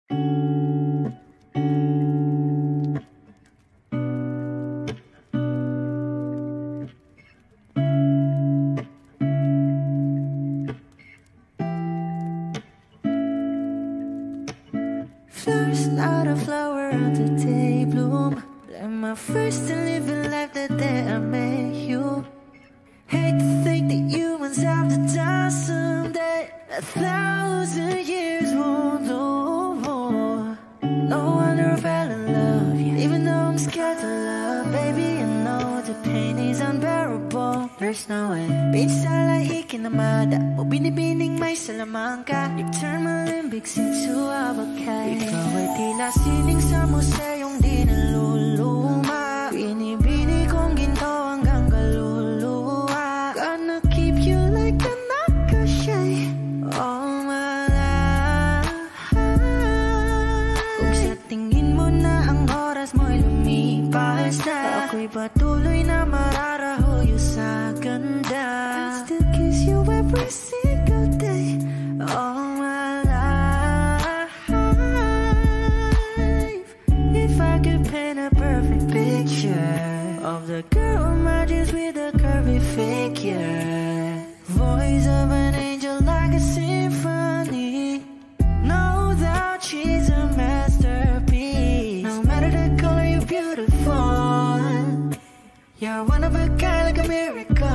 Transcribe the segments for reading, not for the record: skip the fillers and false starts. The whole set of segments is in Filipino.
Flowers, not a flower on the day bloom. Like my first to live in life the day I met you. Hate to think that humans have to die someday. 1,000 years won't know. No wonder I fell in love, yeah. Even though I'm scared to love, baby, I know the pain is unbearable. There's no way. Pinsala ikinamada, o binibining may salamangka. You turn my limbics into abakay. Ikaw ay tila sining sa museyong di naluluma. Binibini kong ginto hanggang kaluluwa. Gonna keep you like a nakashay all my life. Kung sa tingin mo na ang oras mo'y lumipas na, ako'y patuloy na mararahuyo sa ganda. I'll still kiss you every single day all my life. If I could paint a perfect picture of the girl on my dreams with a curvy figure, voice of an angel like a symphony, no doubt she's a masterpiece. No matter the color, you're beautiful. You're one of a kind, like a miracle.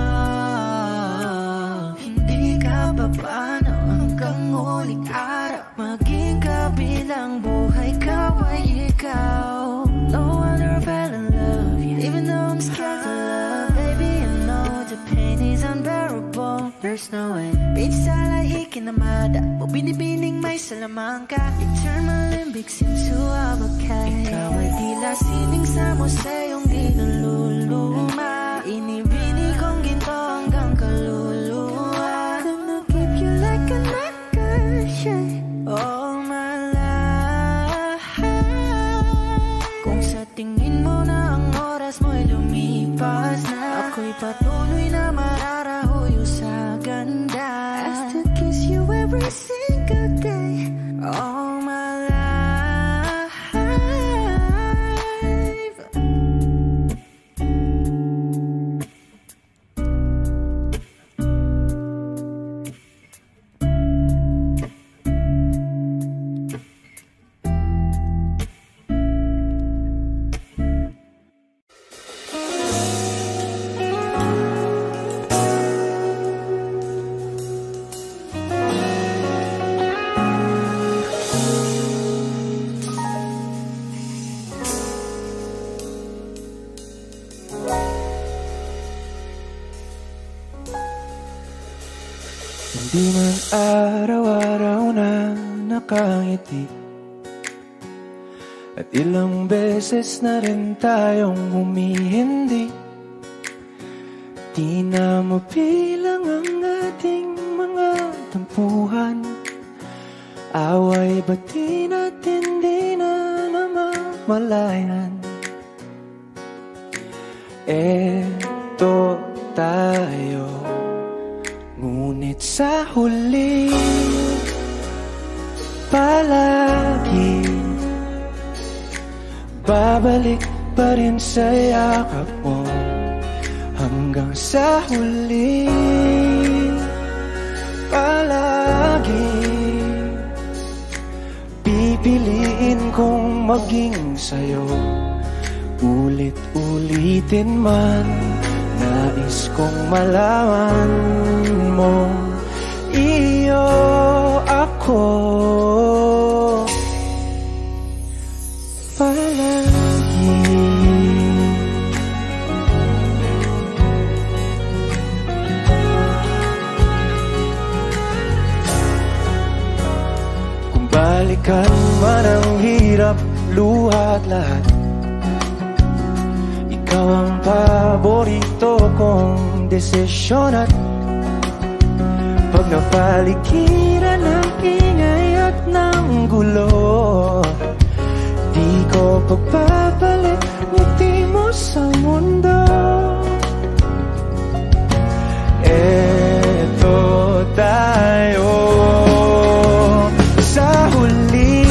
Hindi ka papaano hanggang huling araw. Maging kabilang buhay ka ay ikaw. No wonder I fell in love, yeah. Even though I'm scared to love, baby, I know the pain is unbearable. There's no way. Pinsala ikinamada, o binibining may salamangka. You turn my limbics into abakay. Ikaw ay tila sining sa museyong di naluluma. Inibini kong ginto hanggang kaluluwa. Gonna keep you like a nakashay all my life. Kung sa tingin mo na ang oras mo'y lumipas na, ako'y patuloy na mararahuyo sa ganda. I still kiss you every single day all my life. Di man araw-araw na nakangiti, at ilang beses na rin tayong humihindi. Di na mabilang ang ating mga tampuhan. Away ba't di natin di na namamalayan? Eto tayo, ngunit sa huli palagi babalik pa rin sa yakap mo. Hanggang sa huli palagi pipiliin kong maging sa'yo. Ulit-ulitin man, nais kong malaman mo, iyo ako palagi. Kung balikan man ang hirap, luha at lahat, ikaw ang paborito kong desisyon. At pag napaligiran ng ingay at ng gulo, di ko pagbabalik ngiti mo sa mundo. Eto tayo sa huli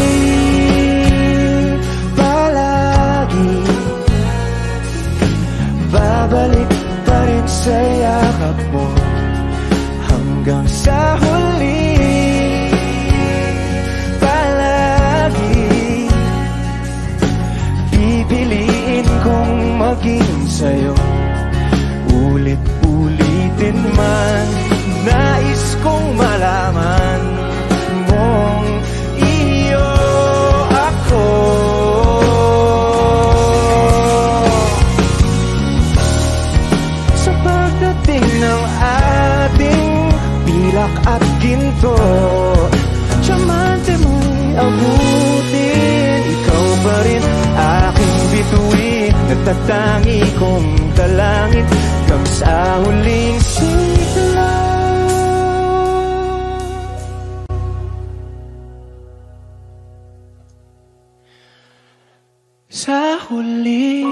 katangi kong dalangin hanggang sa huling sigaw. Sa huli,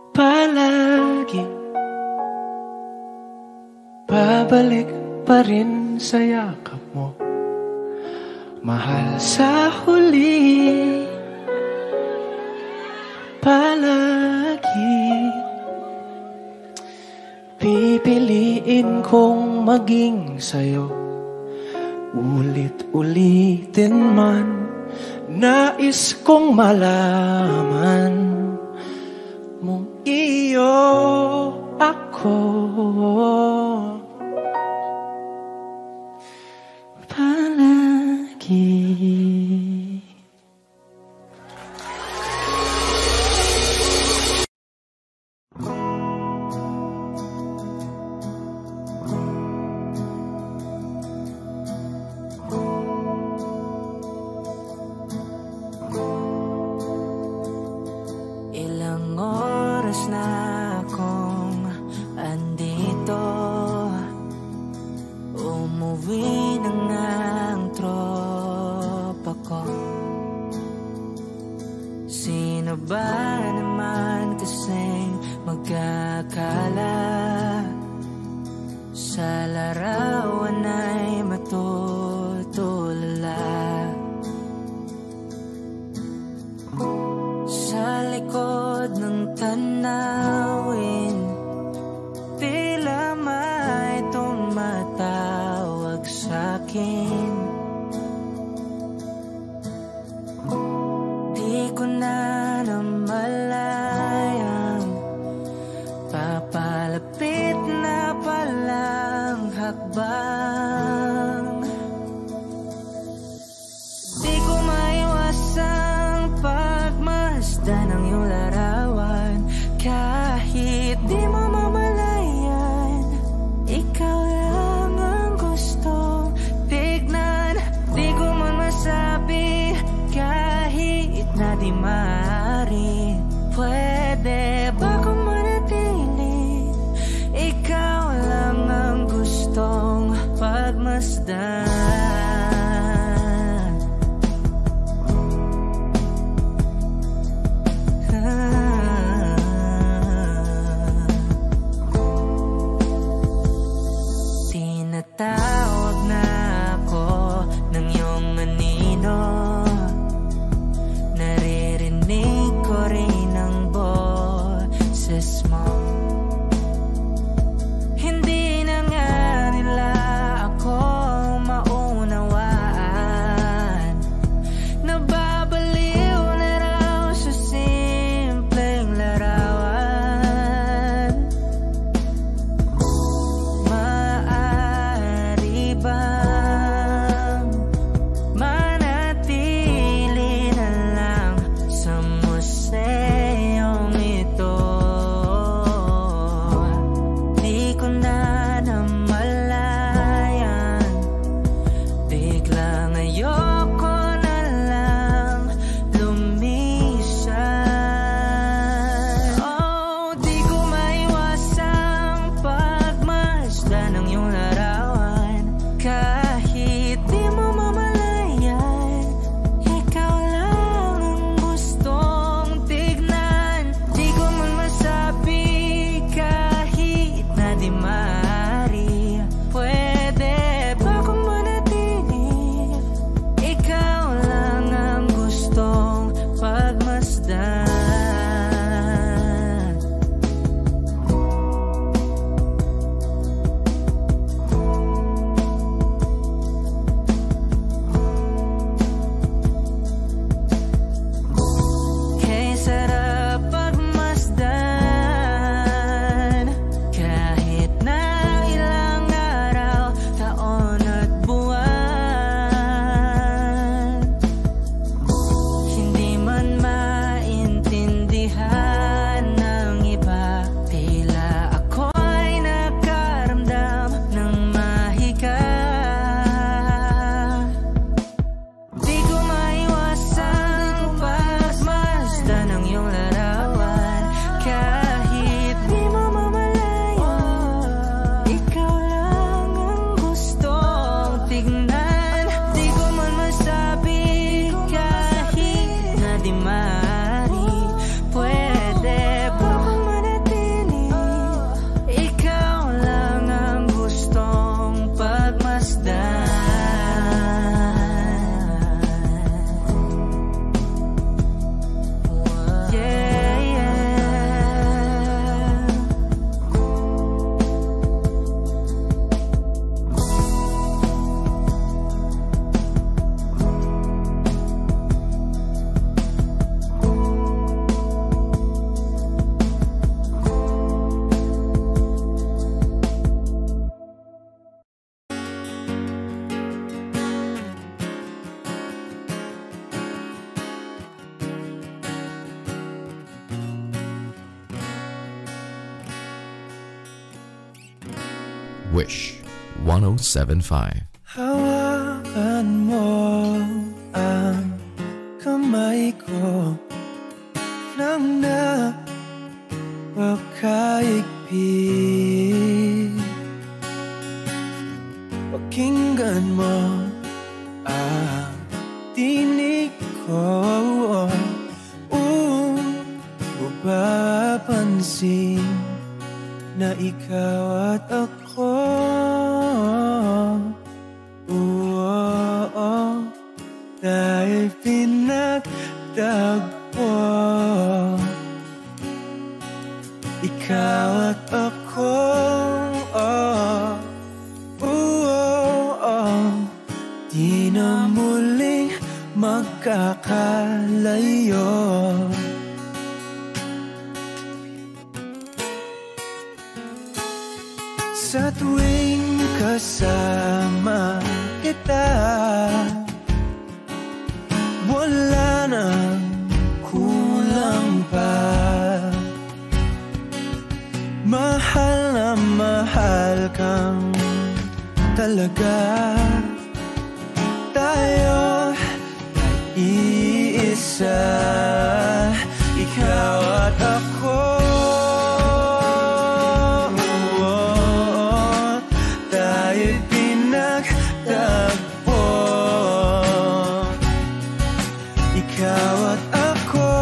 palagi babalik pa rin sa yakap mo, mahal. Sa huli, palagi pipiliin kong maging sa'yo, ulit-ulitin man. Nais kong malaman mong iyo ako, palagi. Ilang oras na akong andito, umuwi na nga ang tropa ko. Sino ba naman kasing magkakala sa larawan ay matutulala? Sa likod ng tanawin, tila may tumatawag sa'kin. Di ko na namalayang papalapit na palang hakbang. Di ko maiwasang pagmasdan ang iyong larawan. Kahit di mo mamalayan, ikaw lang ang gusto tignan. Di ko man masabi kahit na di maaari. Pwede ba kung manatili? Ikaw lang ang gustong pagmasdan. Tinatawag na ako ng iyong anino, naririnig ko rin ang boses mo. Hindi na nga nila ako maunawaan, nababaliw na raw sa simpleng larawan. Maaari bang manatili Wish 107.5. Hawakan mo ang kamay ko nang napakaigpit. Pakinggan mo ang tinig ko, mapapansin na ikaw at ako, dahil pinagtagpo. Ikaw at ako, di na muling magkakalayo. Sa tuwing kasama kita, wala nang kulang pa. Mahal na mahal kang talaga. Tayo ay iisa, ikaw at ako. Tayo'y pinagtagpo, ikaw at ako.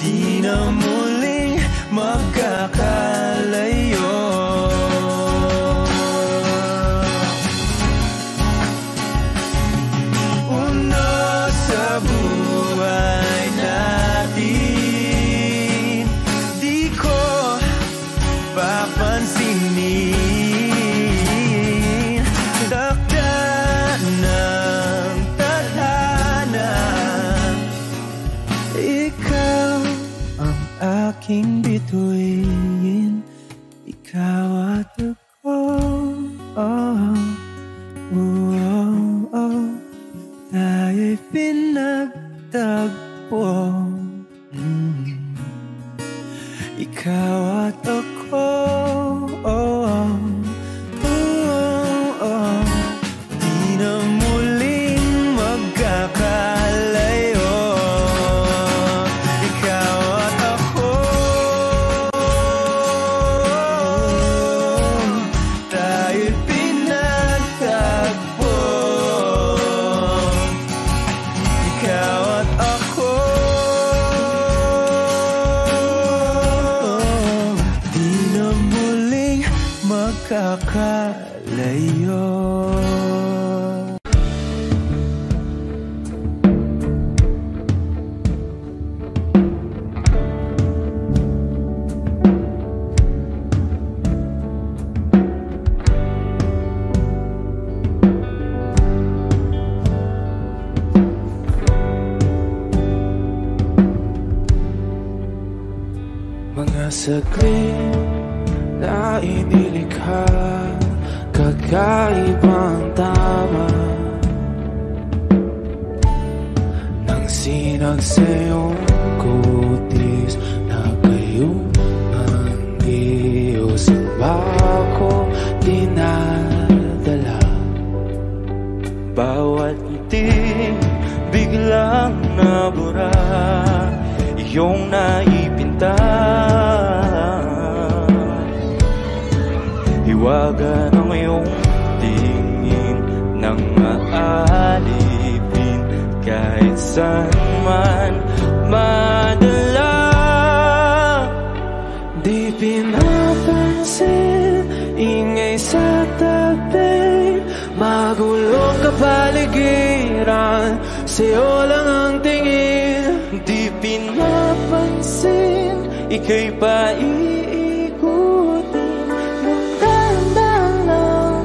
Di na muling magkakalayo. Sa buhay natin, di ko papansinin. Takda ng tadhana, ikaw ang aking bituin, ikaw at ako. Tayo'y pinagtagpo, ikaw at ako. Di na muling magkakalayo. Ikaw at ako, tayo'y pinagtagpo. Ikaw at ako, di na muling magkakalayo. Mga saglit na inilikha, kakaibang tama nang sinagsayong kutis na kayong ang Diyos ang bako dinadala. Bawat ngiti biglang nabura, iyong naipinta. Hiwaga ng iyong tingin nang maalipin, kahit saan man madala. Di pinapansin, ingay sa tabi, magulong kapaligiran, sa'yo lang ang tingin. Di pinapansin, ika'y paiikutin ng dahan-dahan lang,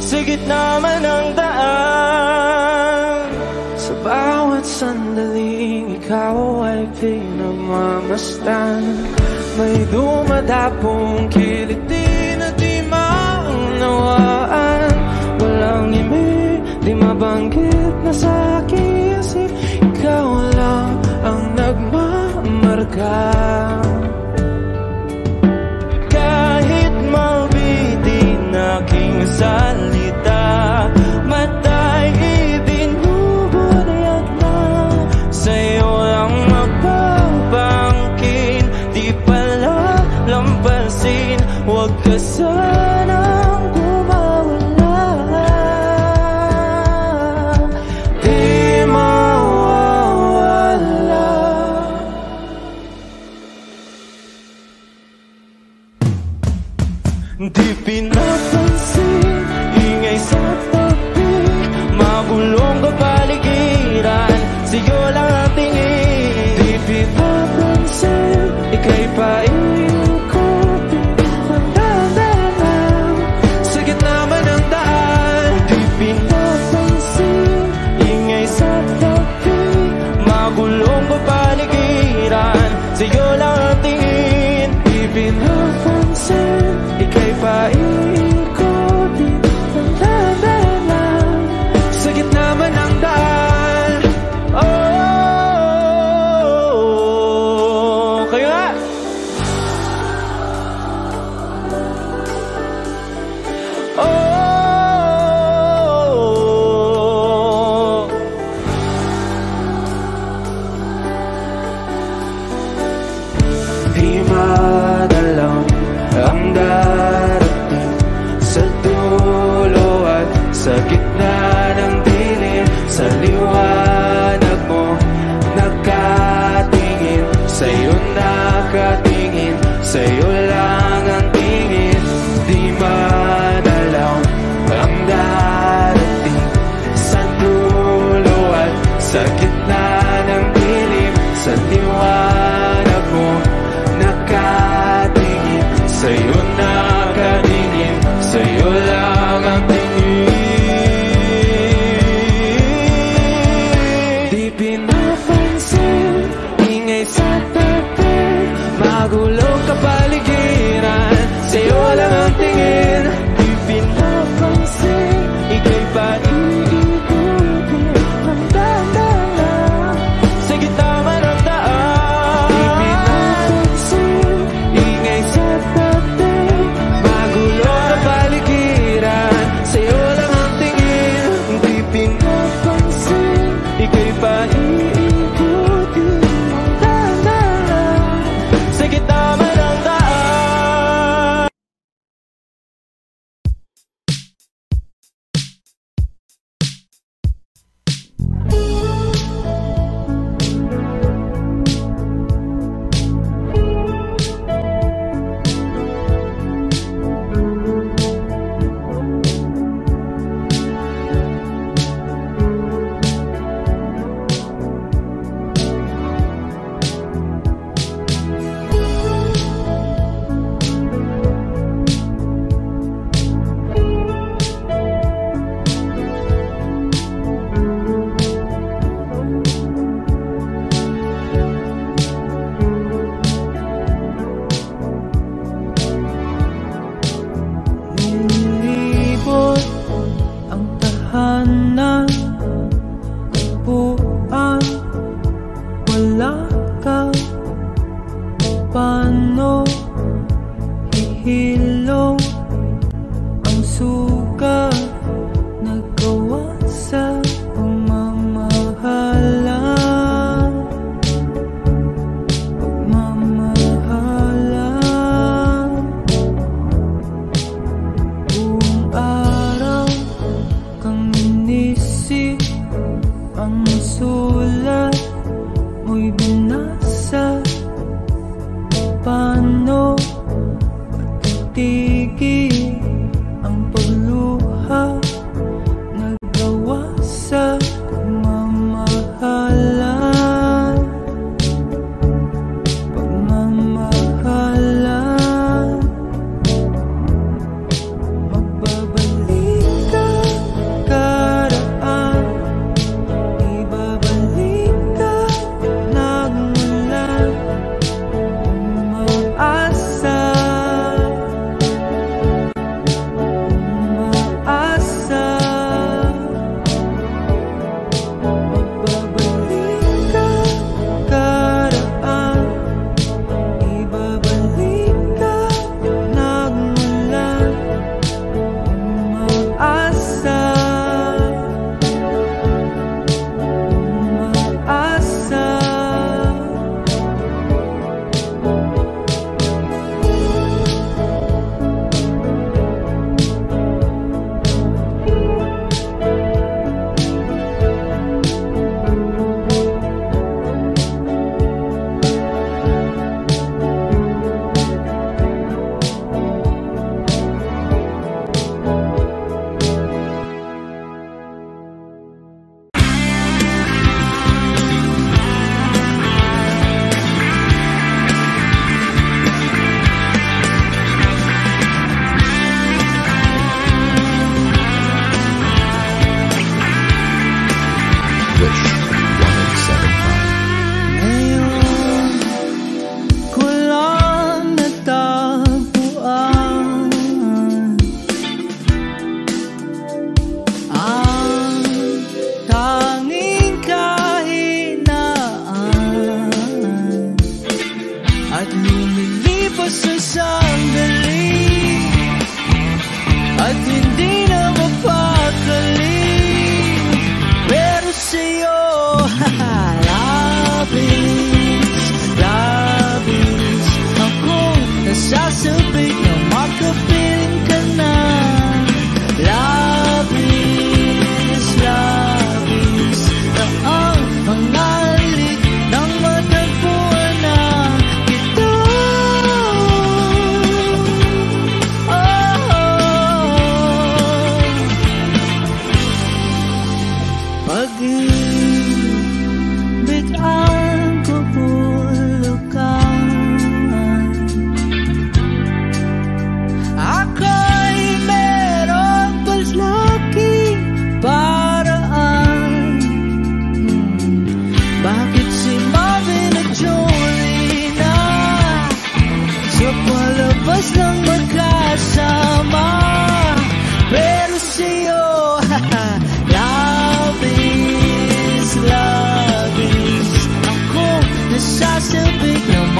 sa gitna man ng daan. Sa bawat sandaling ikaw ay pinagmamasdan, may dumadapong kiliti na di maunawaan. Walang ngimi, di mabanggit na sa aking isip, ikaw lang ang nagmamarka. sa gitna ng dilim, sa liwanag mo nakatingin, sa'yo nakatingin, sa'yo lang ang tingin. Di man alam ang darating sa dulo at sa gitna ng dilim, sa liwanag mo nakatingin, sa'yo nakatingin, sa'yo lang ang tingin.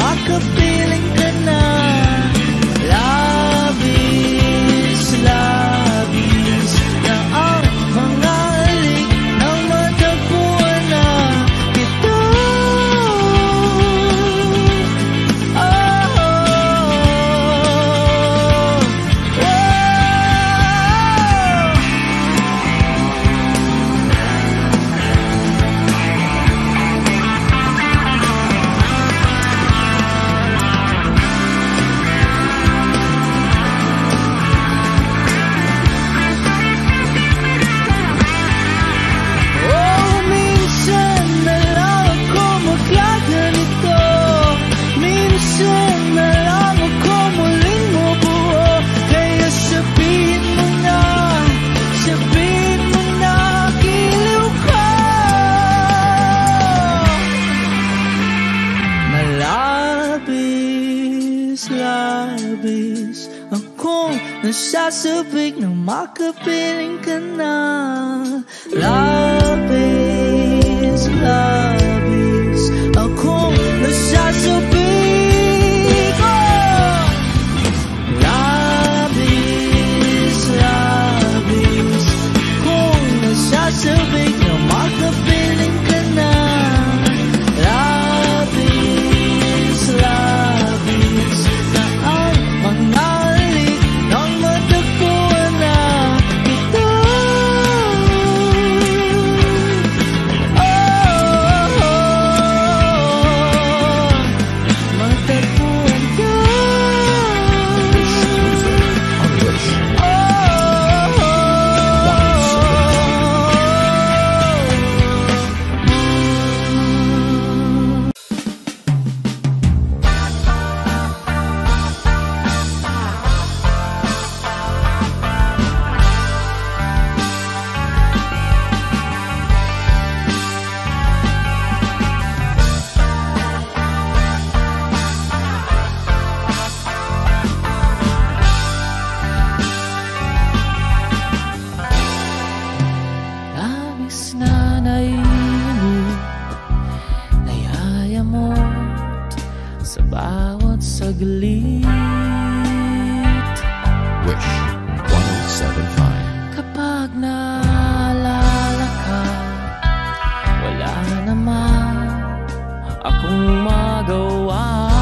makapiling ka na. Labis, labis na ang mga halik nang matagpuan na ito. Labis akong nasasabik na makapiling ka na. Labis, labis akong nasasabik. Labis, labis akong nasasabik na makapiling ka na. Labis, labis mangalik nang matagpuan na ito. Matagpuan ka. Sa bawat saglit. Wish 107.5. Kapag naalala ka, wala naman akong magawa.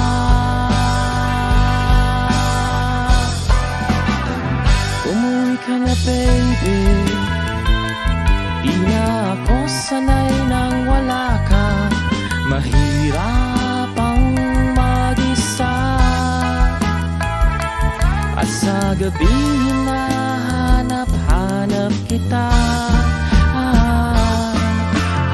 Umuwi ka na baby, di na ako sanay nang wala ka. Mahirap ang mag-isa, at sa gabi hinahanap-hanap kita.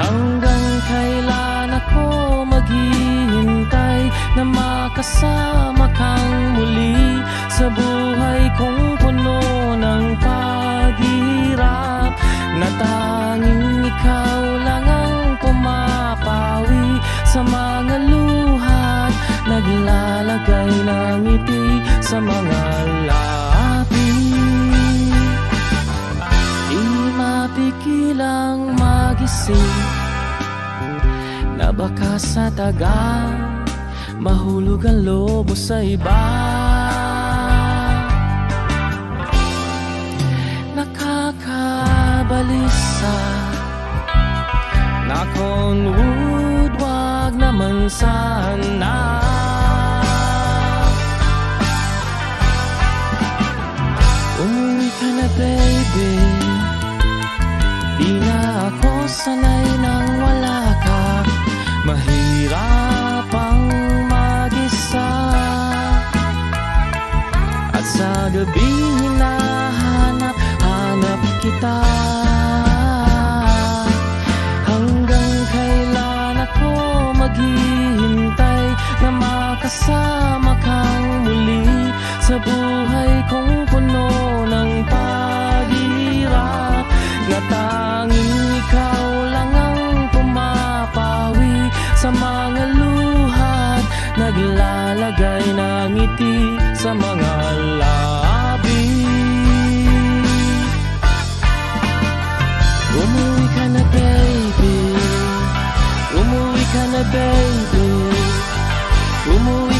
Hanggang kailan ako maghihintay na makasama kang muli sa buhay kong puno ng paghihirap, na tanging ikaw lang ang pumapawi sa mga luhat, naglalagay ng ngiti sa mga labi. Di mapigilang magising na baka sa tagal mahulog ang lobo sa iba. Nakakabalisa na konwood, wag naman sana. Umuwi ka na baby, di na ako sanay nang wala ka. Mahirap ang mag-isa, at sa gabi hinahanap-hanap kita. Hanggang kailan ako maghihintay na makasama kang muli sa buhay kong puno ng paghihirap, na tanging ikaw lang ang pumapawi sa mga luhat, naglalagay ng ngiti sa mga labi. Umuwi ka na baby, umuwi ka na baby, umuwi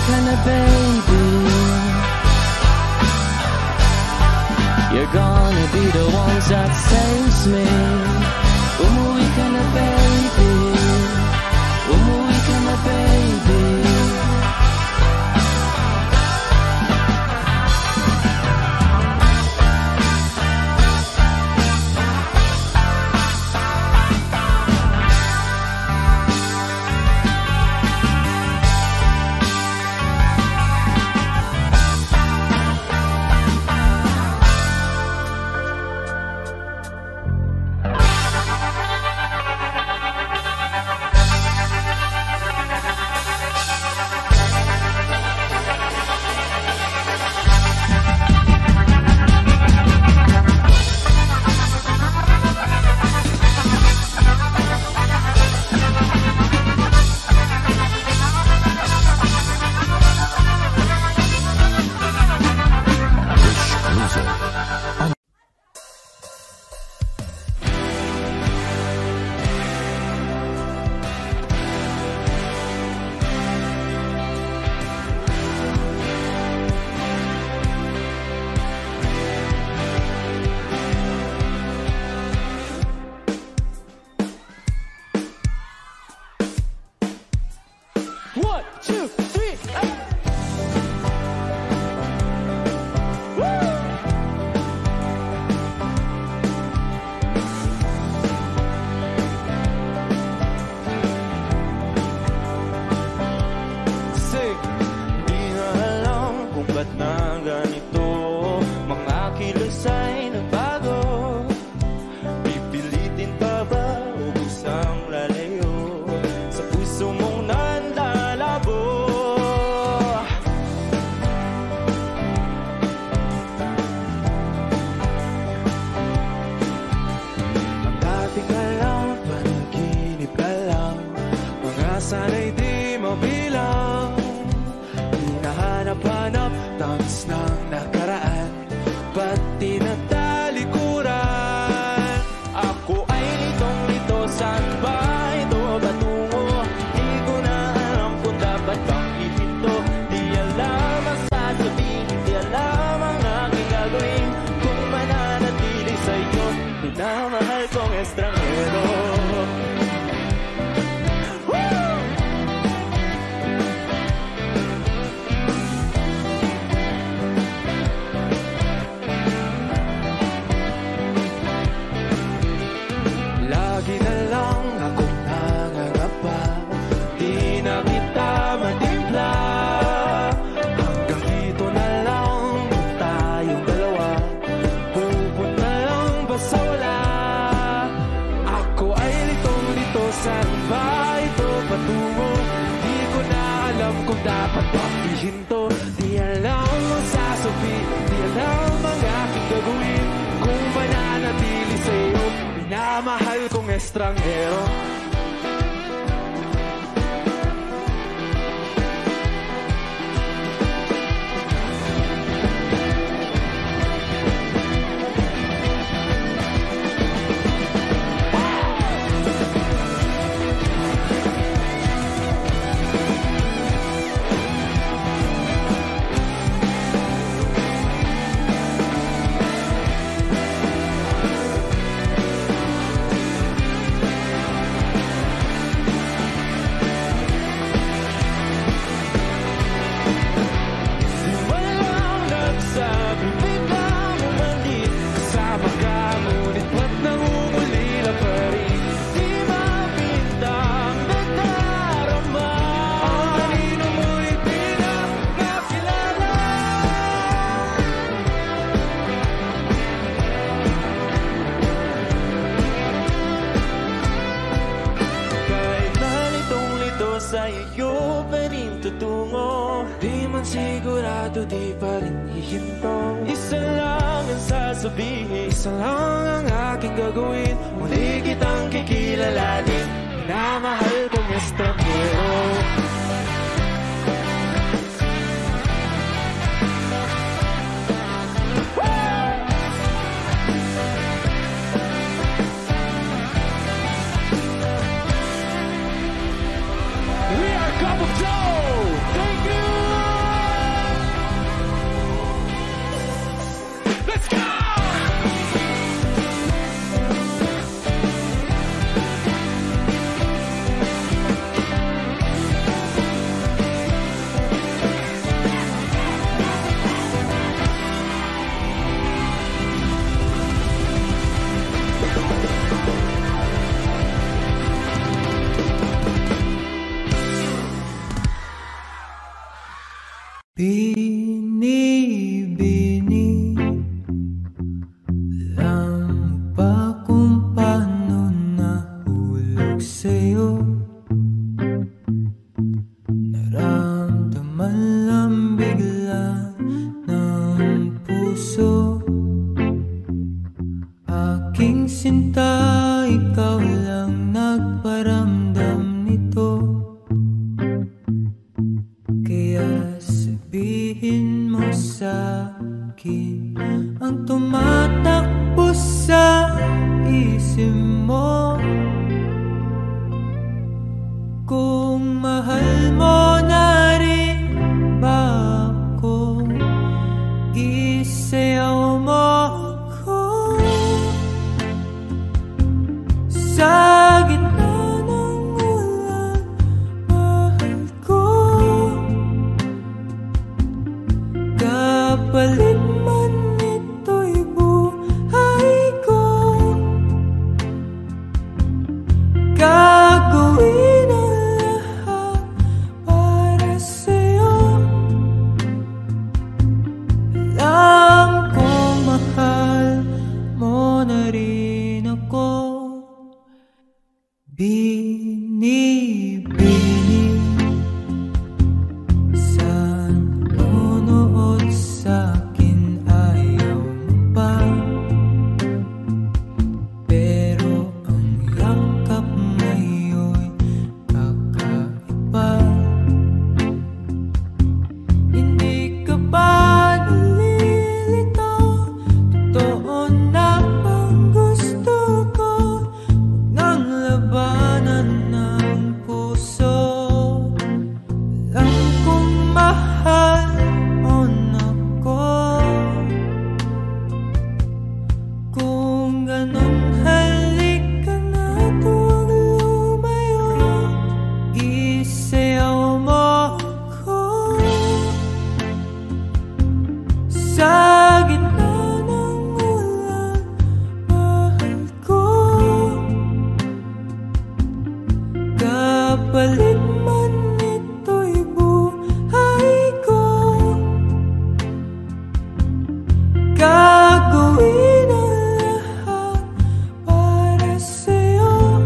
the ones that saves me. Umuwi ka na baby, umuwi ka na baby. Sana'y di mabilang, hinahanap-hanap dance ng nakaraan, pati na talikuran. Ako ay litong-lito, saan ba ito patungo? Di ko na alam kung dapat bang ihinto. Di alam ang sasabihin, di alam ang aking gagawin. Kung mananatili sa'yo, minamahal kong estranghero. Lagi na lang akong nangangapa, di na kita matimpla. Hanggang dito na lang tayong dalawa, pupunta lang ba sa wala? Ako ay litong-lito, saan ba ito patungo? Di ko na alam kung dapat bang ihinto. Di alam ang sasabihin, di alam ang aking gagawin. Kung mananatili sa'yo, minamahal kong estranghero. Sa iyo pa rin tutungo, di man sigurado, di pa rin hihinto. Isa lang ang sasabihin, isa lang ang aking gagawin. Muli kitang kikilalanin, minamahal kong estranghero. Cup of Joe! Thank you! Let's go! Binibini lang ba kung paano nahulog sa'yo? Naramdaman lang bigla ng puso. Aking sinta, ikaw lang nagparamdam nito. Kaya sabihin mo sa'kin ang tumatakbo sa isip mo. Kung mahal mo na rin ba ako, isayaw mo ako sa gitna ng ulan. Mahal ko, kapalit man ito'y buhay ko. Gagawin ang lahat para sa'yo. Alam kong mahal mo na rin ako. Binibini sa nanonood sa'kin, ayaw mo pa. Pero ang yakap ngayon'y kakaiba. Hindi ka ba nalilito? Totoo na bang gusto ko? Huwag nang labanan ng puso. Alam kong mahal mo na ko. Kung ganun, halika na, huwag lumayo. Isayaw mo ako sa gitna ng ulan. Mahal ko, kapalit man ito'y buhay ko. Gagawin ang lahat para sa'yo.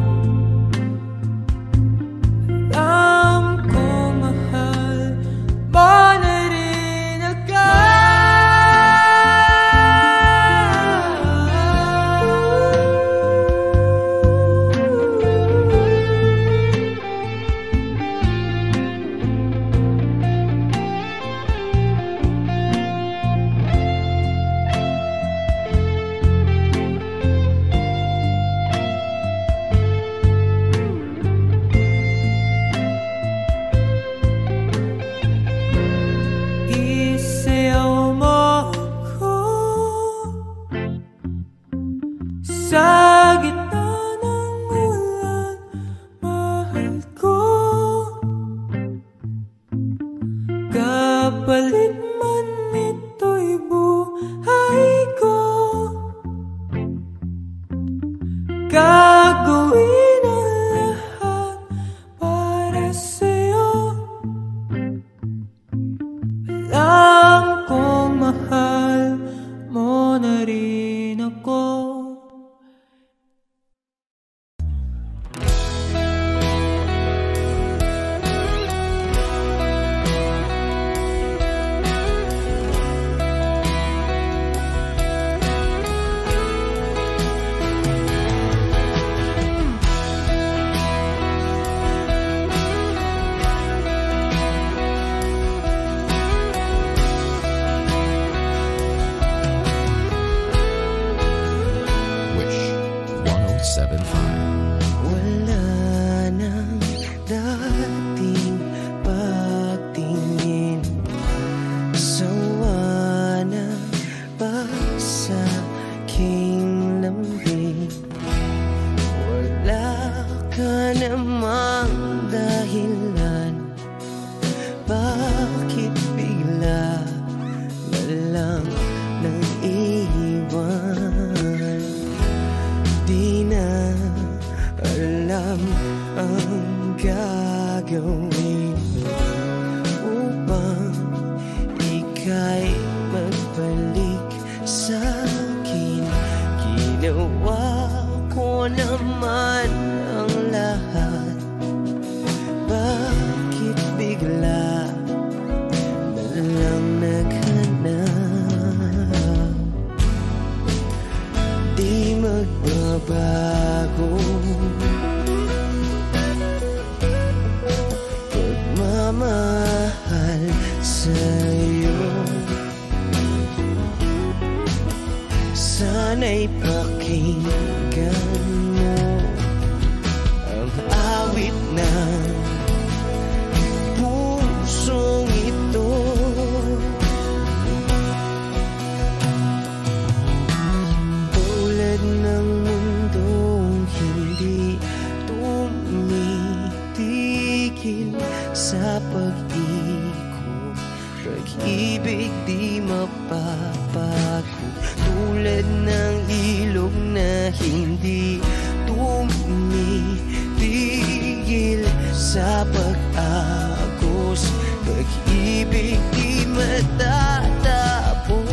Alam kong mahal mo na rin ako. Isayaw mo ako sa gitna ng ulan. Mahal ko, kapalit man ito'y buhay ko. Gagawin ang lahat para sa'yo. Alam kong mahal mo na rin ako. Wish 1075. Wala nang dating pagtingin. Sawa na ba sa aking lambing? Wala ka namang dahilan. Bakit bigla na lang nang iwan? Di na alam ang gagawin upang naman ang lahat. Bakit bigla na lang naghanap? Di magbabago pagmamahal sa'yo. Sana'y pakinggan mo ang awit ng pusong ito. Tulad ng mundong hindi tumitigil sa pag-ikot, pag-ibig di mapapago. Tulad ng ilog na hindi tumitigil sa pag-agos, pag-ibig di matatapos.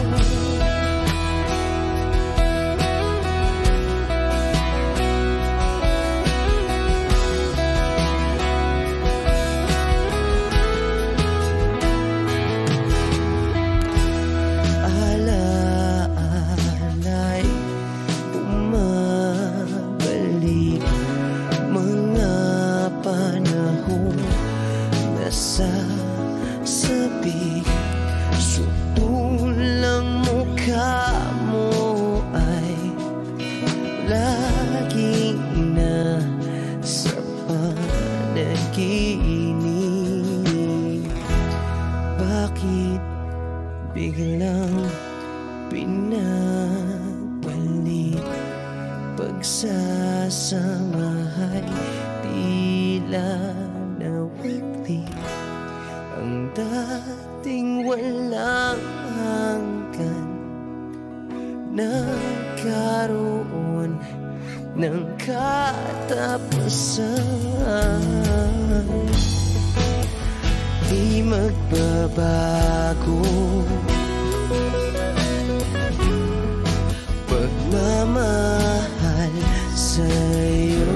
Sasabi, sutulang mukha mo ay lagi na sa panaginip. Bakit biglang pinabalik? Pagsasamahay tila nawagli ang dating walang hanggan. Nagkaroon ng katapusan. Di magbabago pagmamahal sa'yo.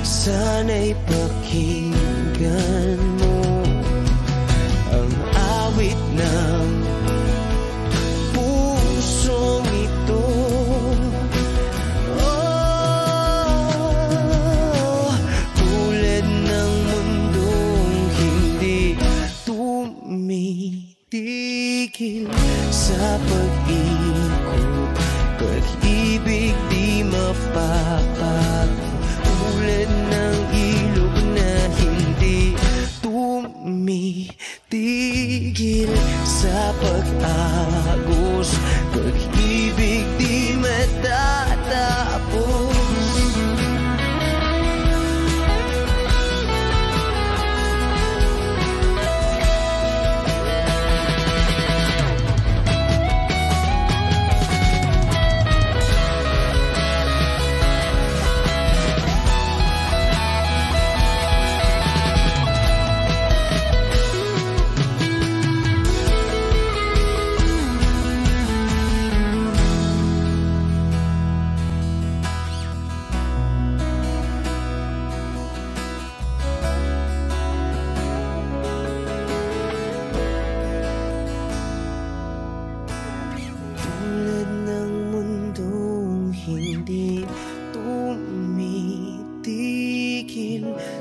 Sana'y pakinggan mo ang awit ng pusong ito. Oh, tulad ng mundong hindi tumitigil sa pag-ikot, pag-ibig di mapapago. Tulad ng ilog na hindi tumitigil sa pag-agos, pag-ibig di matatapos.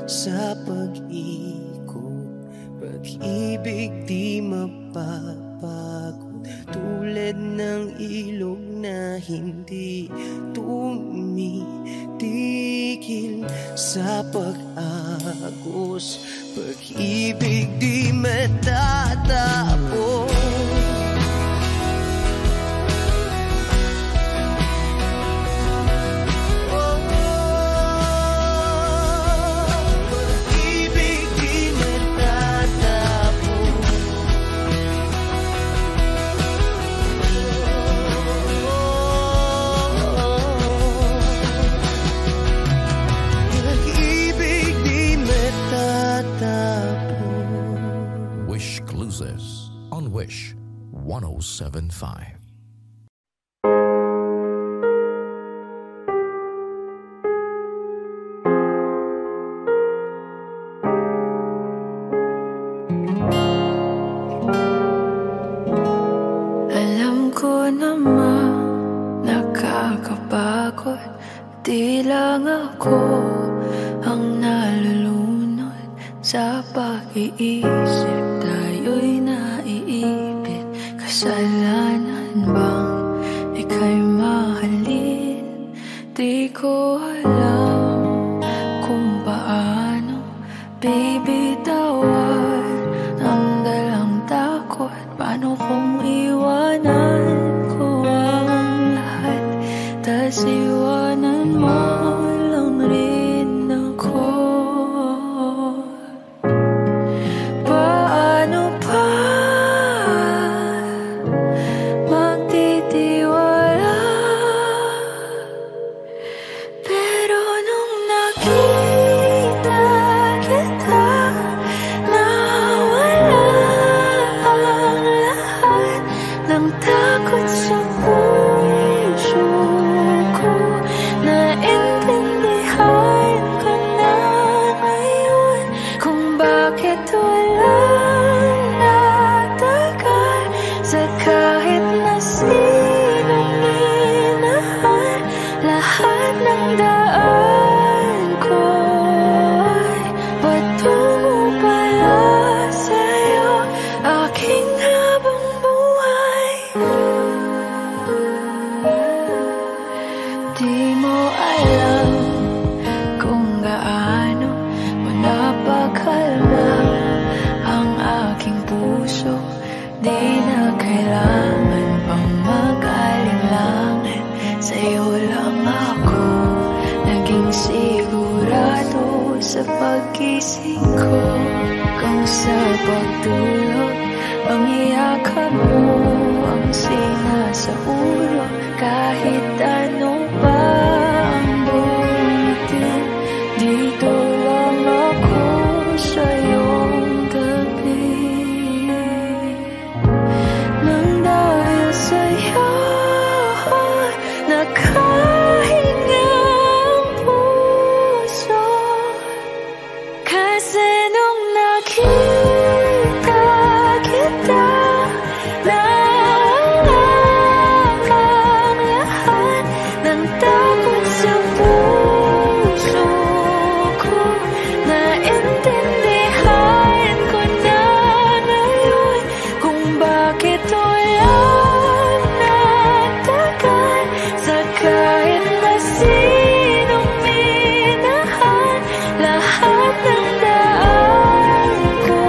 Sa pag-ikot, pag-ibig di mapapagod. Tulad ng ilog na hindi tumitigil sa pag-agos, pag-ibig di matatapos. On Wish 107.5. nakakapagod. Di lang ako ang nalulunod sa pag-iisip. Tayo'y naiipit. Kasalanan bang ika'y mahalin? Di ko alam kung paano bibitawan ang dalang takot. Paano kung iwanan ko ang lahat, tas iwanan mo lang rin ako? Paano pa magtitiwala? Pero nung nakita kita, nawala ang lahat ng takot sa puso ko. Naintindihan ko na ngayon kung bakit wala natagal sa kahit na sinong minahal. Lahat ng daan ko ay patungo pala sa'yo, aking habang buhay. Di mo alam kung gaano mo napakalma ang aking puso. Di na kailangan pang mag-alinlangan, sa'yo lang ako naging sigurado sa pag-gising ko. Kung sa pagtulog ang iyakap mo ang sinasauro, kahit ano pa ang dumating, dito lang ako sa iyong tabi. Nang dahil sa'yo nakahinga ang puso, kasi nung nakita kita, nawala ang lahat ng takot sa puso ko. Naintindihan ko na ngayon kung bakit wala natagal sa kahit na sinong minahal. Lahat ng daan ko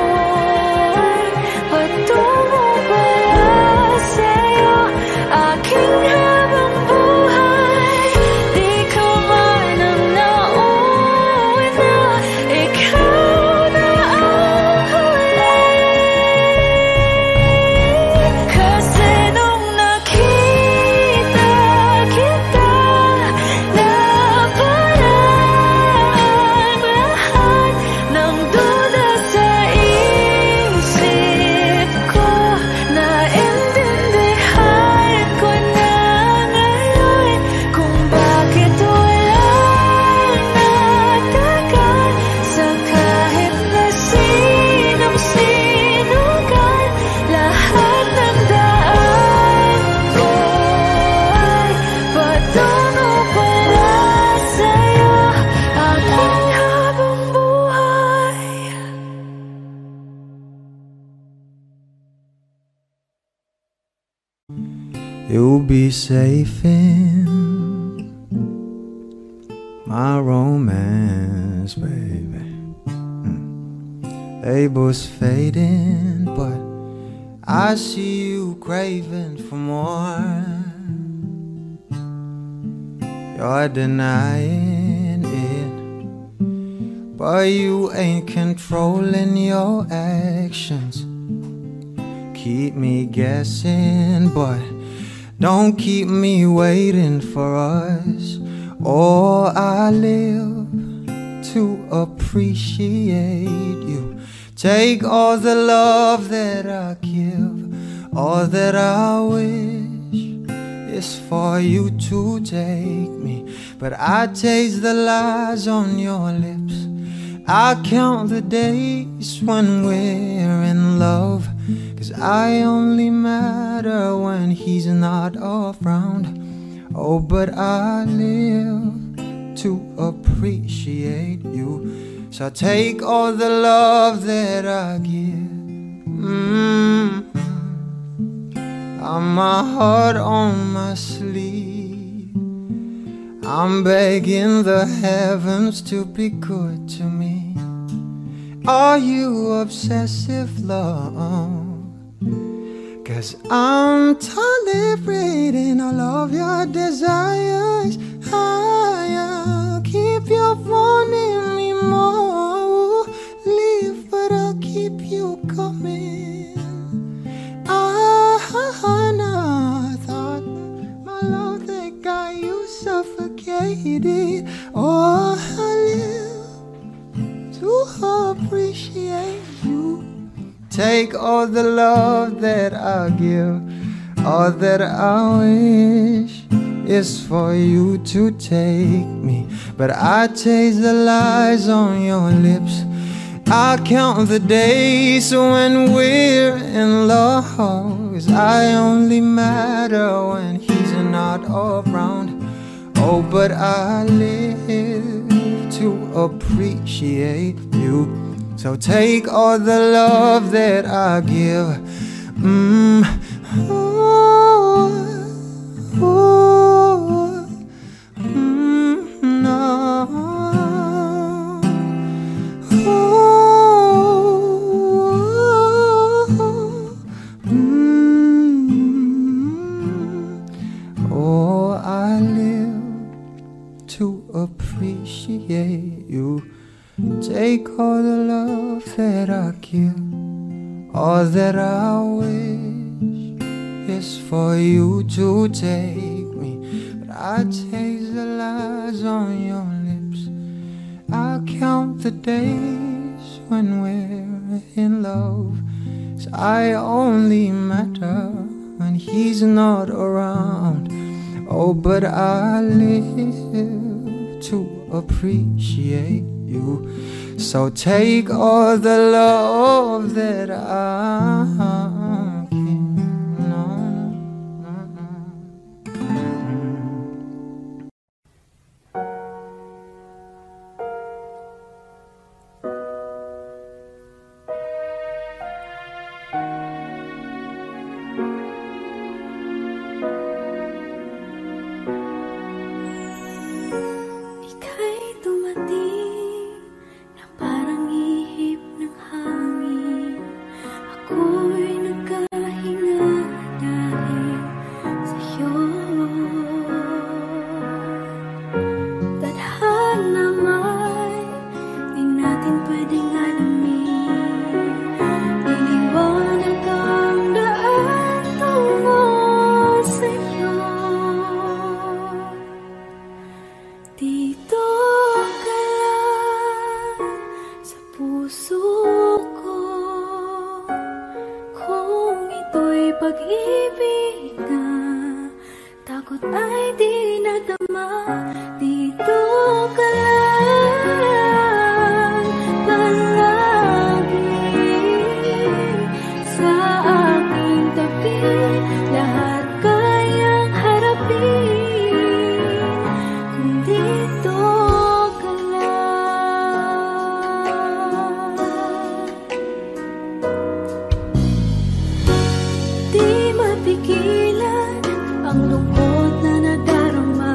ay patungo pala sa'yo, aking habang buhay. Di ka man ang nauna, ikaw na ang huli. Kasi nung nakita kita, nawala ang lahat ng duda sa isip ko. Naintindihan ko na ngayon kung bakit wala natagal sa kahit na sinong sinugal. Lahat ng daan ko ay patungo pala sa'yo, aking habang buhay. You'll be safe in my romance, baby. Labels fading, but I see you craving for more. You're denying it, but you ain't controlling your actions. Keep me guessing, but don't keep me waiting for us. Oh, I live to appreciate you. Take all the love that I give, all that I wish is for you to take me. But I taste the lies on your lips. I count the days when we're in love, 'cause I only matter when he's not around. Oh, but I live to appreciate you. So take all the love that I give. I'm my heart on my sleeve. I'm begging the heavens to be good to me. Are you obsessive, love? 'Cause I'm tolerating all of your desires. I'll keep you wanting me more. Leave, but I'll keep you coming. I thought my love that got you suffocated. Oh, I live to appreciate you. Take all the love that I give, all that I wish is for you to take me. But I taste the lies on your lips. I count the days when we're in love, 'cause I only matter when he's not around. Oh, but I live to appreciate you. So take all the love that I give. Oh, I live to appreciate you. Take all the love that I give, all that I wish is for you to take me. But I taste the lies on your lips. I count the days when we're in love. 'Cause I only matter when he's not around. Oh, but I live to appreciate you. So take all the love that I give. Pigilan ang lungkot na nadarama.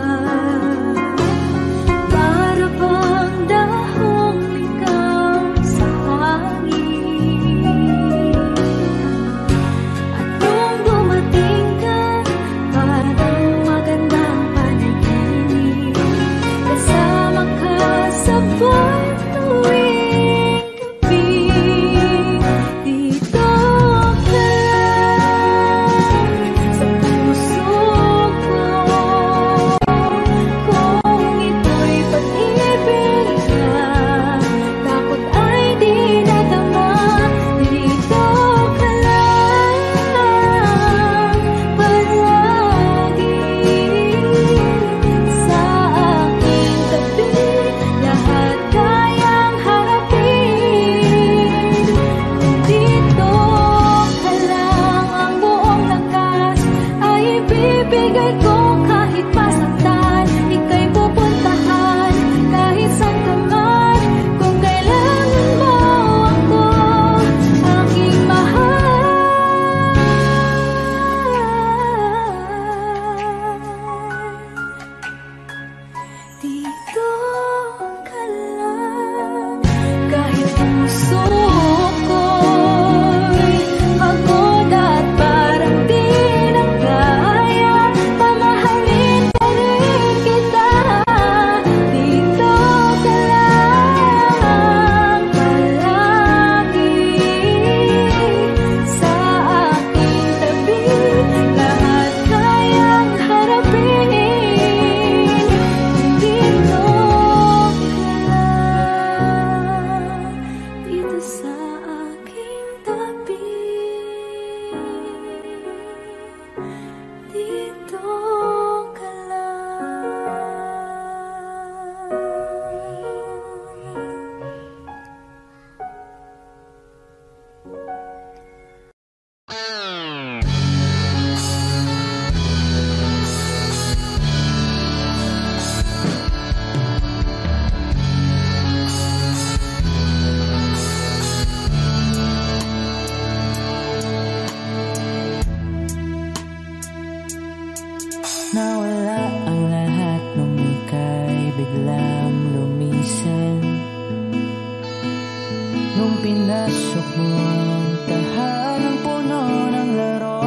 Pinasok mo ang tahanang puno ng laro.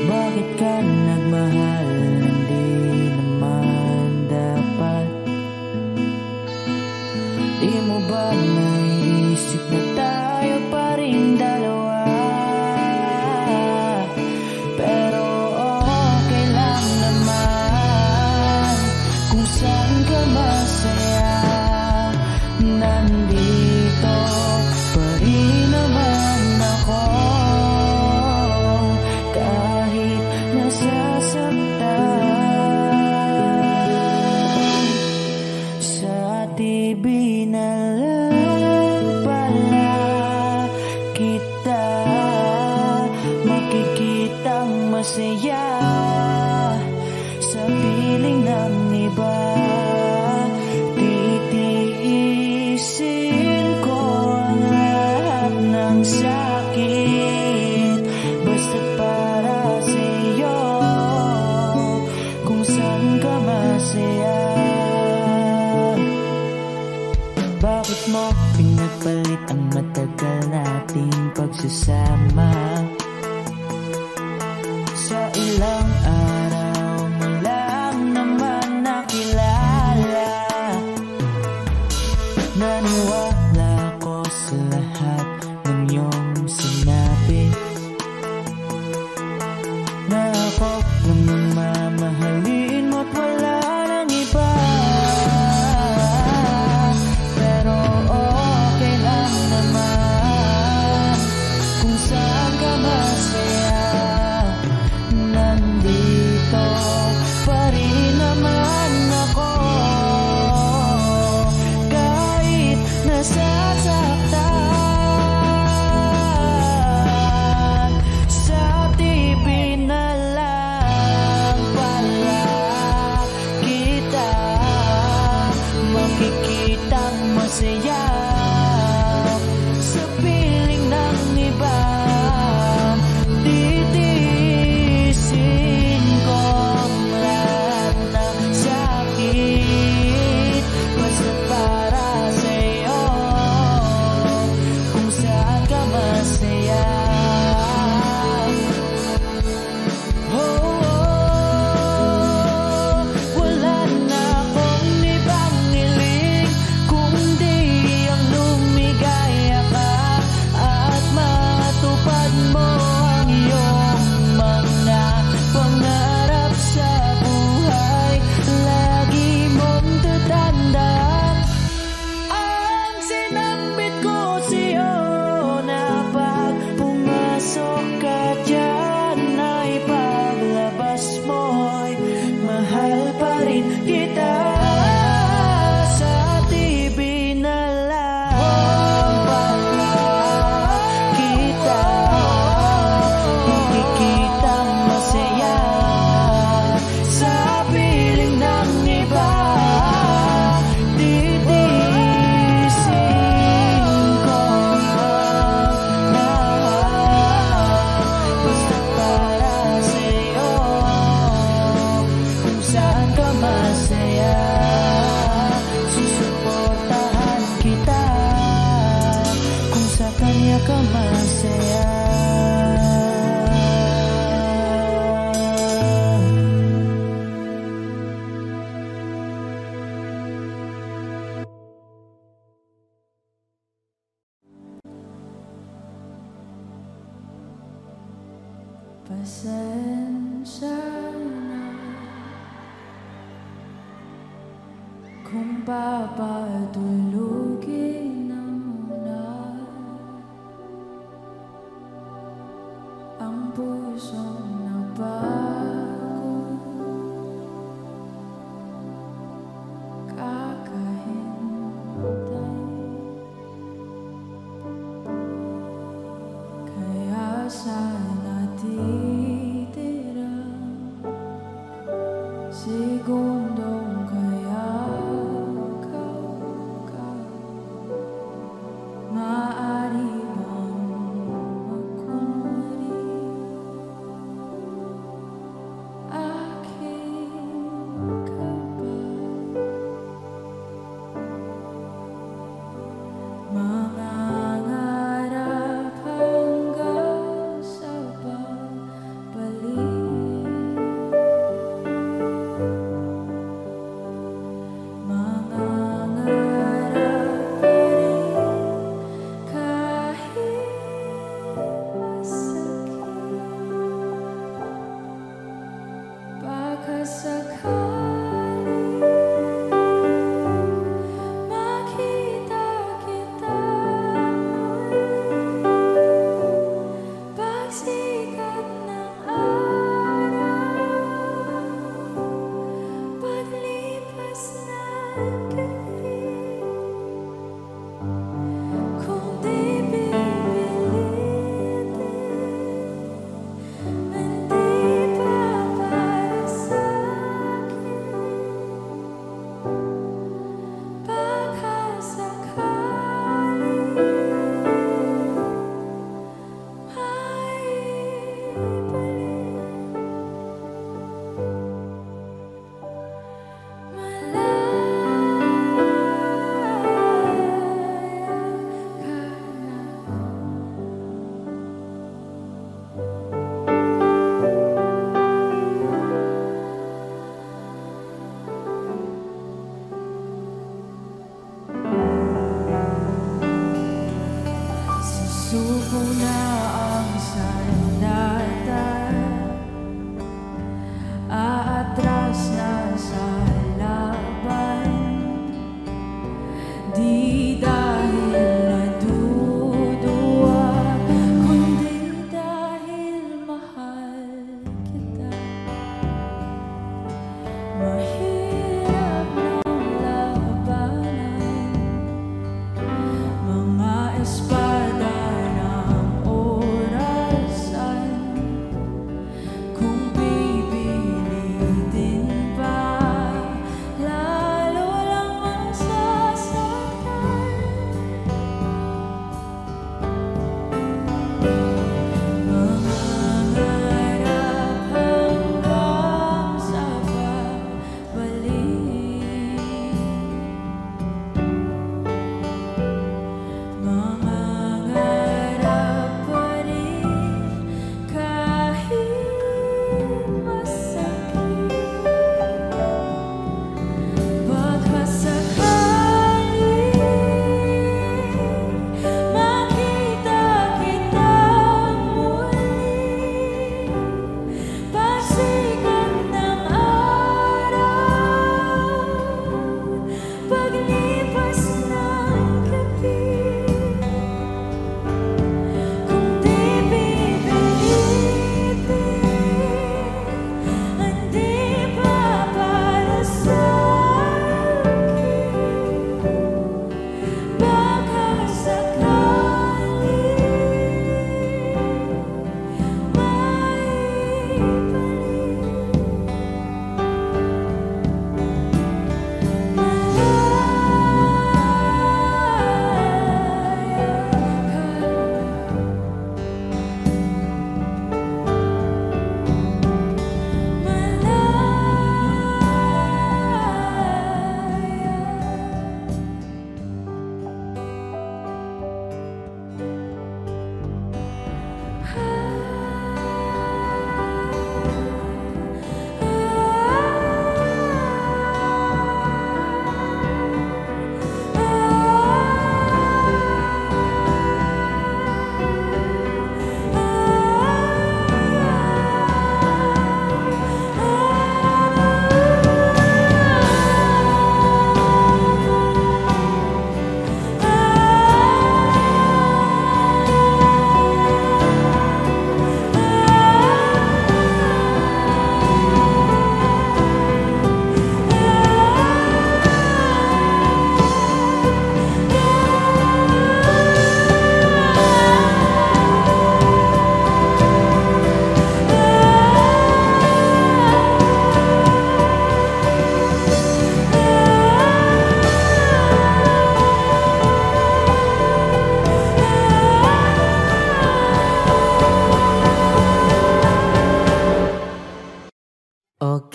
Bakit ka nagmahal nang di naman dapat? Di mo ba naisip na tayo pa rin dalawa? Pero okay lang naman kung saan ka masaya. Nandito pa rin naman ako kahit nasasaktan. Sa TV na lang pala kita makikitang masaya sa piling ng iba. Titiisin ko ang lahat ng sakit basta't para sa'yo kung saan ka masaya. Bakit mo pinagpalit ang matagal nating pagsasama? Sa ilang araw mo lang naman nakilala. Naniwala ko sa lahat ng iyong sinabi, na ako lang ang mamahalin mo't wala nang iba. Pero okay lang naman kung saan ka masaya. Nandito pa rin naman ako kahit nasasaktan. Sa TV na lang pala kita makikitang masaya sa piling ng iba. Titiisin ko ang lahat ng sakit basta para sa'yo kung saan ka masaya. Wala na akong ibang hiling kundi ang lumigaya ka at matupad mo ang iyong mga pangarap sa buhay. Lagi mong tatandaan ang sinambit ko sa'yo, na pag pumasok ka dyan ay paglabas mo'y mahal pa rin kita. Sa TV na lang pala kita makikitang masaya sa piling ng iba. Titiisin ko ang lahat basta para sa'yo kung saan ka masaya. Susuportahan kita kung sa kanya ka masaya. Pasensya na kung papatulugin na muna ang pusong napagod. Kakahintay kaya sana titira segundong kaya ka maaari bang magkunwari aking ka ba?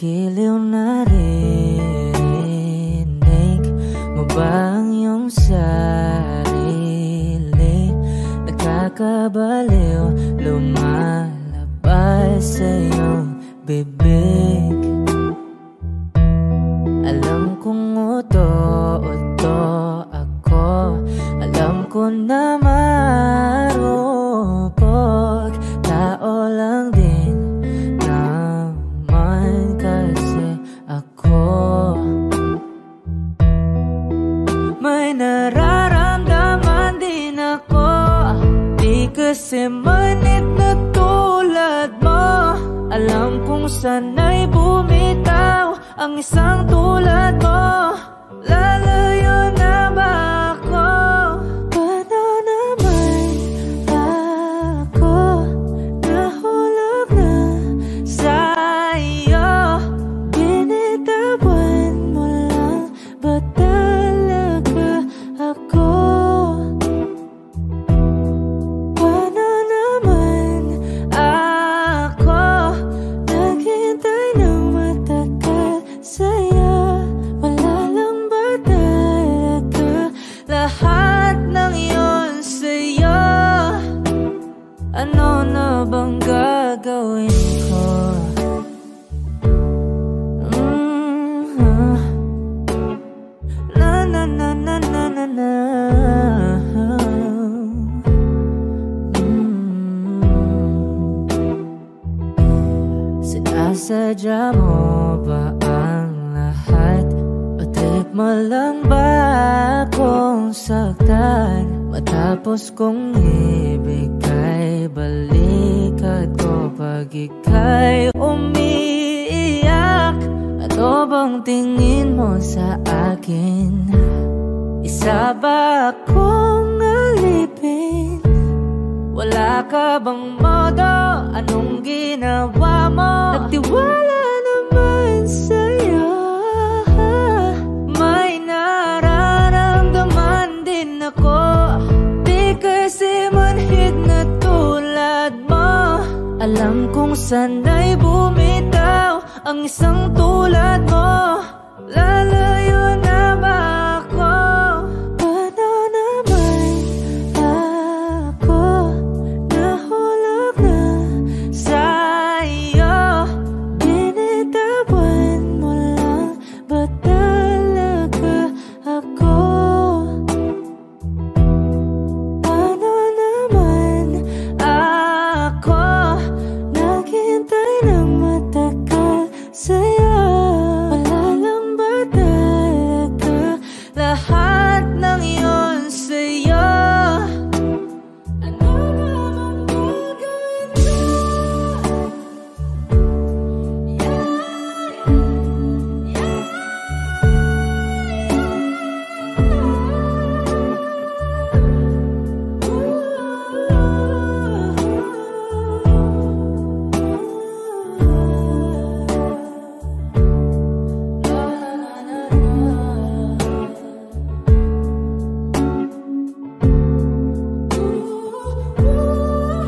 Giliw na rinig mo ba ang iyong sarili? Nakakabaliw, lumalabas sa iyong bibig. Alam kong uto-uto ako, alam ko na marupok, tao lang din naman kasi. sana'y bumitaw ang isang tulad mo, lalayo na ba ako? Paano naman ako nahulog na sa'yo? Binitawan mo lang ba talaga ako? Paano naman ako naghintay ng matagal sa'yo? Wala lang ba talaga lahat ng yun sa'yo? Ano na bang gagawin ko? Na na na na na na na. Sinasadya mo ba ang lahat? O trip mo lang ba akong saktan? Matapos kong ibigay balikat ko pag ika'y umiiyak. Ano bang tingin mo sa akin? Isa ba akong alipin? Wala ka bang modo? Anong ginawa mo? Nagtiwala naman sa'yo. May nararamdaman din ako. Di kasi manhid na tulad mo. Alam kong sana'y bumitaw ang isang tulad mo, lalayo na ba ako? Paano naman ako nahulog na sa'yo? Binitawan mo lang ba talaga ako? Paano naman ako naghintay ng matagal sa'yo? Wala lang ba talaga lahat ng yun sa'yo? Ano naman gagawin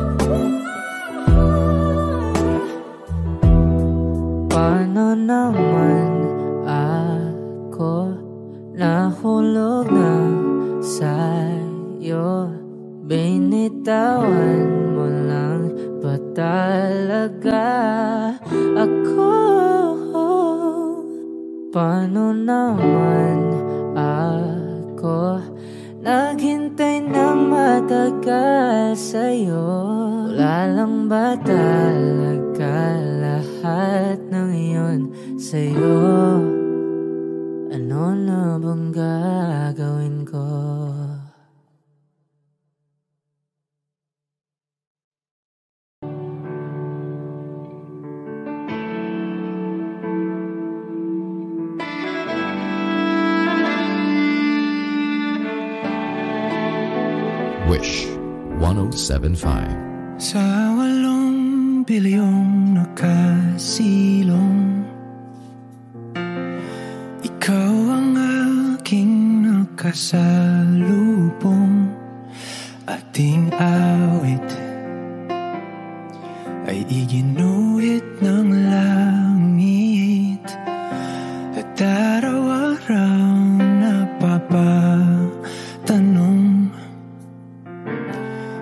ko? Paano naman ako nahulog na sa'yo? Binitawan mo lang ba talaga ako? Paano naman ako naghintay ng matagal sa'yo? Wala lang ba talaga lahat ng iyon sa'yo? Ano na bang gagawin ko? Wish 1075. Sa 8 bilyong nakasilong, ikaw ang aking nakasalubong. Ating awit ay iginuhit ng langit, at araw-araw napapatanong,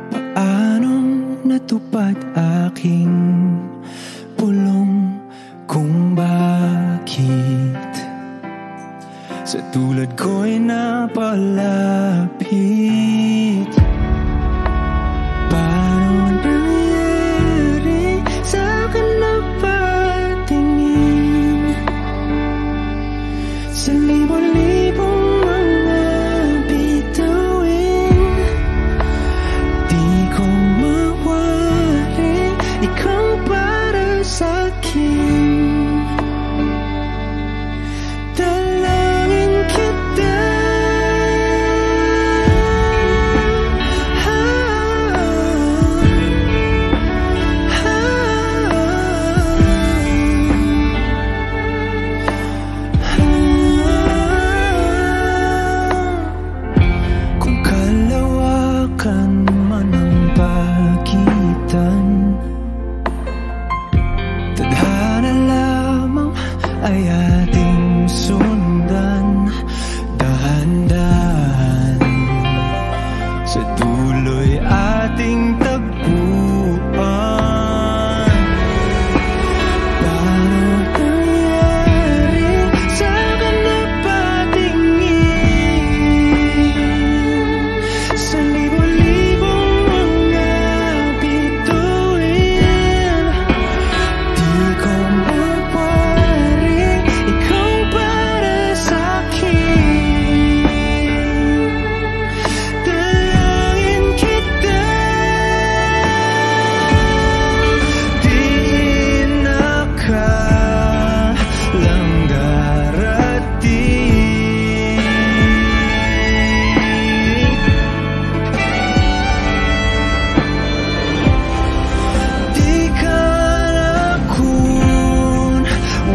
paanong natupad aking pulong, kung bakit sa tulad ko'y napalapit. Paano nangyari sa'kin na patingin sa libo-libong mga bituin? Di ko mawari ikaw para sa'kin. ay ating sundan dahan-dahan, sa dulo'y ating tagpuan. Paano nangyari sa akin na patingin sa libo-libong mga bituin? Di ko maparing ikaw para sa'kin. Dalangin kita, di na kailang darating. Di ka na kun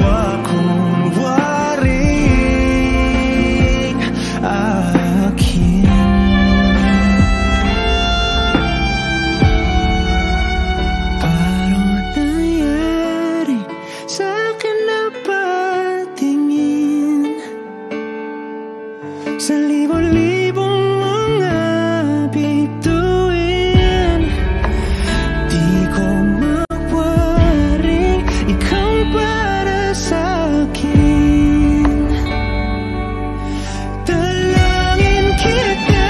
wakong waring akin. Paano nangyari sa akin na patingin sa libo-libong mga bituin? Di ko mawaring ikaw para sa'kin. Dalangin kita,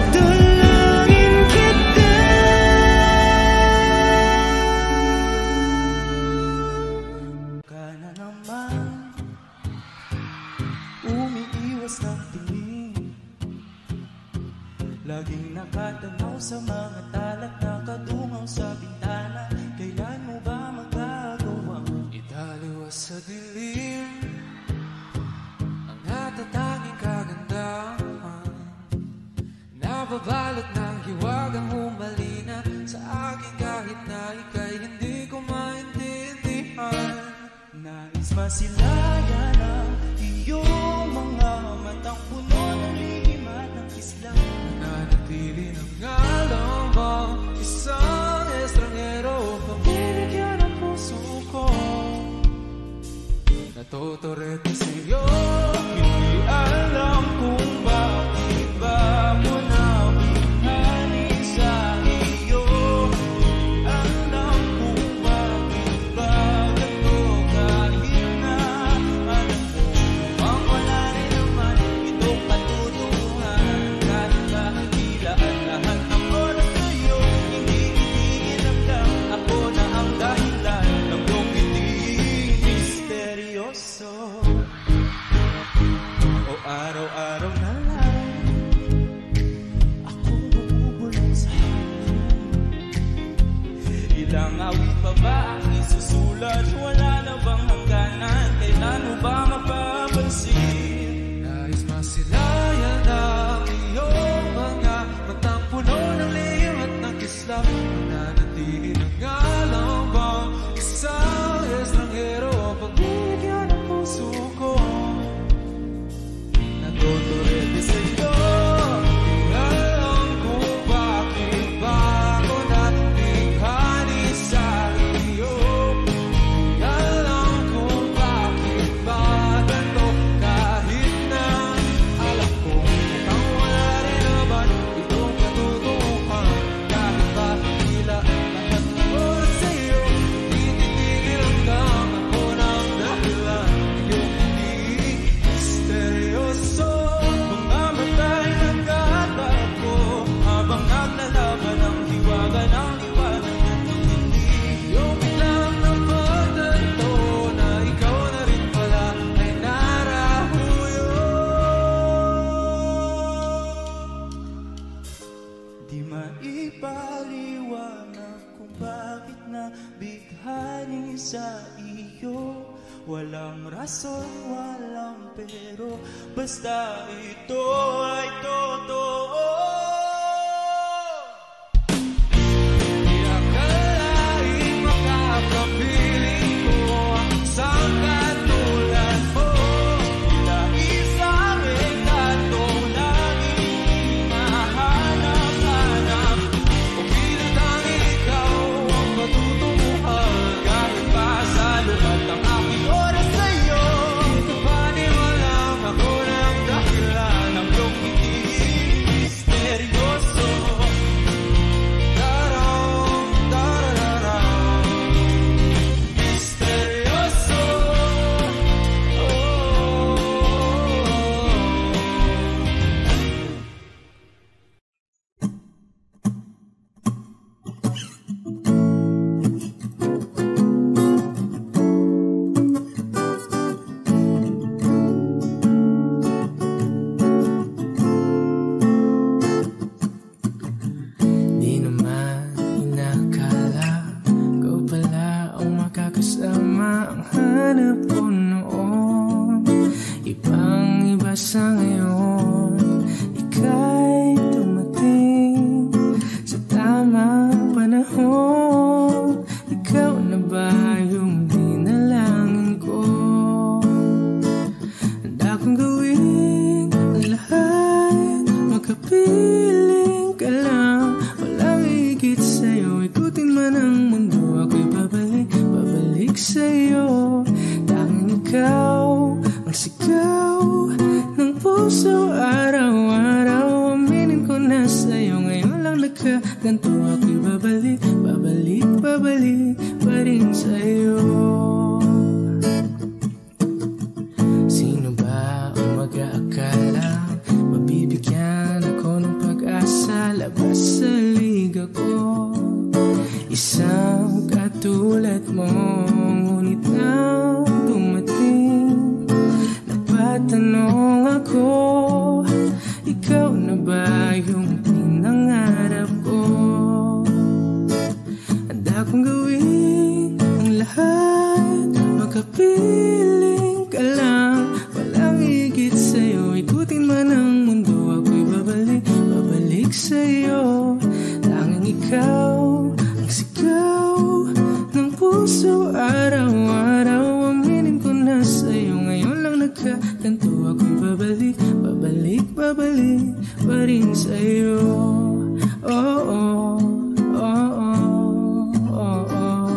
dalangin kita. Ka na naman umiiwas ng tingin, laging nakatanaw sa mga talat na kadungaw sa bintana. Kailan mo ba magagawa italiwas sa dilim ang natatanging kagandahan? Nababalot ng hiwagang humalina sa akin kahit na ika'y hindi ko maintindihan. Nais masilayan ang iyong mga matang puno ng lihim at ng islang nananatili ng ngalang bang isang estranghero. Pabibigyan ang puso ko, natutorete sa'yo. Hindi alam kung bakit ba mo nabihani sa iyo. Hindi alam kung bakit ba ganito, kahit na alam ko ang wala rin naman itong katutuhan. Kahit ba tila ang lahat ng oras sa'yo, hindi itinamdam ako na ang dahilan ng iyong piling misteryoso. O araw-araw na lang ako bumubulong sa'yo. Ilang awit pa ba ang isusulat? Wala na bang hangganan? Kailan mo ba mapapansin? Nais masilayan ang iyong mga matang puno ng lihim at ng kislap. Nananatili ng ngalang bang isang estranghero. Pagbibigyan ang puso ko, natutorete sa'yo. Di alam kung bakit ba ako nabighani sa iyo. Di alam kung bakit ba ganito, kahit na alam ko ang wala rin naman itong katutuhan. Kahit ba tila lahat ng oras sa'yo, titigil hanggang ako ng dahilan ng iyong piling misteryoso. Mga mata'y nagkatapat ko habang naglalaban ang hiwaga ng liwanag at hindi yung biglang napagtanto na ikaw na rin pala ay narahuyo. Di maipaliwanag kung bakit nabighani sa iyo. Walang rason, walang pero, basta ito ngayon ika'y dumating sa tamang panahon. Ikaw na ba yung dinalangin ko? Handa kong gawin ang lahat, makapiling ka lang. Walang higit sa'yo, ikutin man ang mundo, ako'y babalik sa'yo. Tanging ikaw ang sigaw ng puso araw-araw. Aminin ko na sa'yo, ngayon lang nagkaganto, ako'y babalik pa rin sa'yo. Sino ba ang mag-aakala mabibigyan ako ng pag-asa? Labas sa liga ko, isang katulad mo, ngunit nang dumating, napatanong ako, ikaw na ba yung pinangarap ko? Handa kong gawin ang lahat, makapiling ka lang. Walang higit sa'yo, ikutin man ang mundo, ako'y babalik sa'yo. Tanging ikaw ang sigaw ng puso araw-araw. Aminin ko na sa'yo, ngayon lang nagkaganto, ako'y babalik pa rin sa'yo. Oh, oh, oh, oh, oh, oh.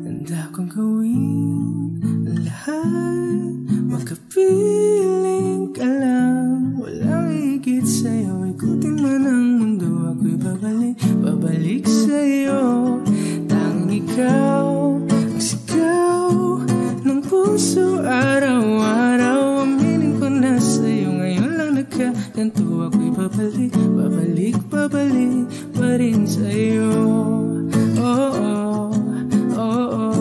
Handa kong gawin ang lahat, makapiling ka lang. Walang higit sa'yo, ikutin man ang mundo, ako'y babalik sa'yo. Tanging ikaw ang sigaw ng puso araw-araw. Aminin ko na sa'yo, ngayon lang nagkaganto, ako'y babalik pa rin sa'yo. Oh, oh, oh, oh,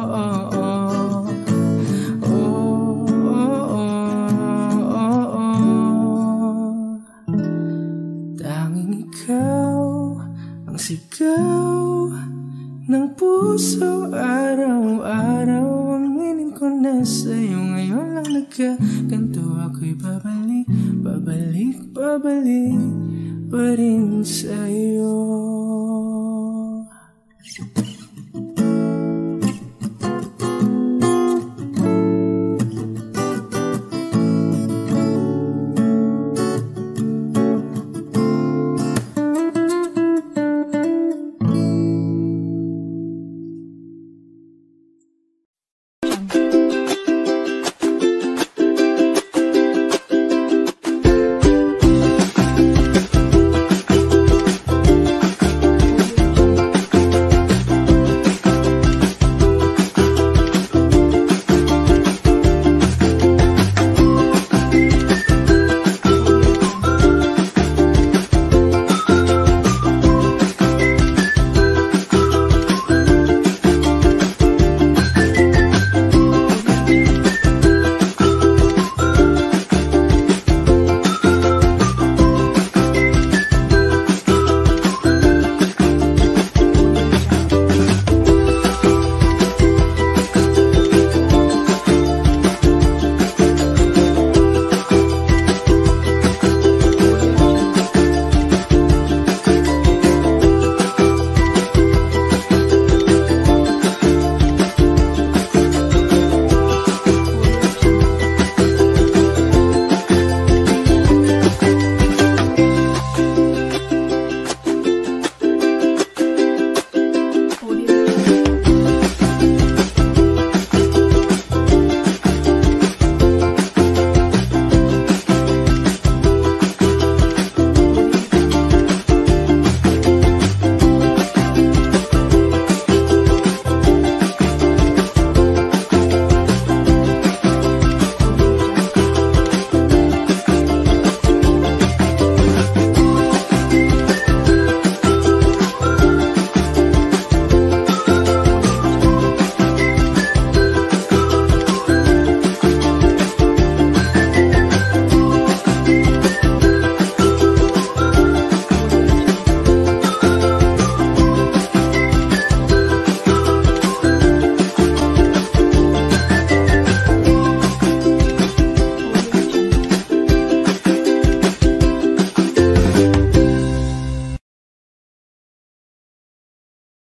oh, oh, oh, oh. Tanging ikaw ang sigaw ng puso araw-araw. Aminin ko na sa'yo, ngayon lang nagkaganto, ako'y babalik pa rin sa'yo.